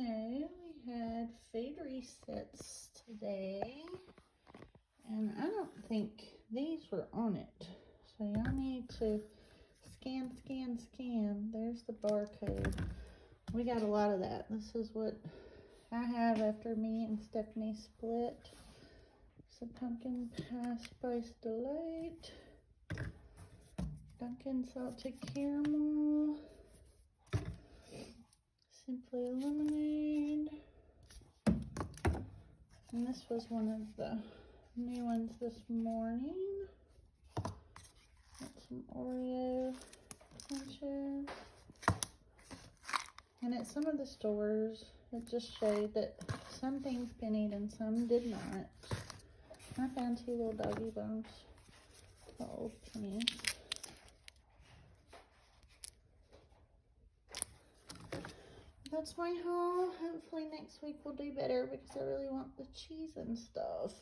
So we had food resets today, and I don't think these were on it. So y'all need to scan. There's the barcode. We got a lot of that. This is what I have after me and Stephanie split. Some pumpkin pie spice delight, Dunkin' salted caramel, Simply lemonade, and this was one of the new ones this morning. Got some Oreo crunches, and at some of the stores it just showed that some things pennied and some did not. I found 2 little doggy bones for old Pennies. That's my haul. Hopefully next week will do better because I really want the cheese and stuff.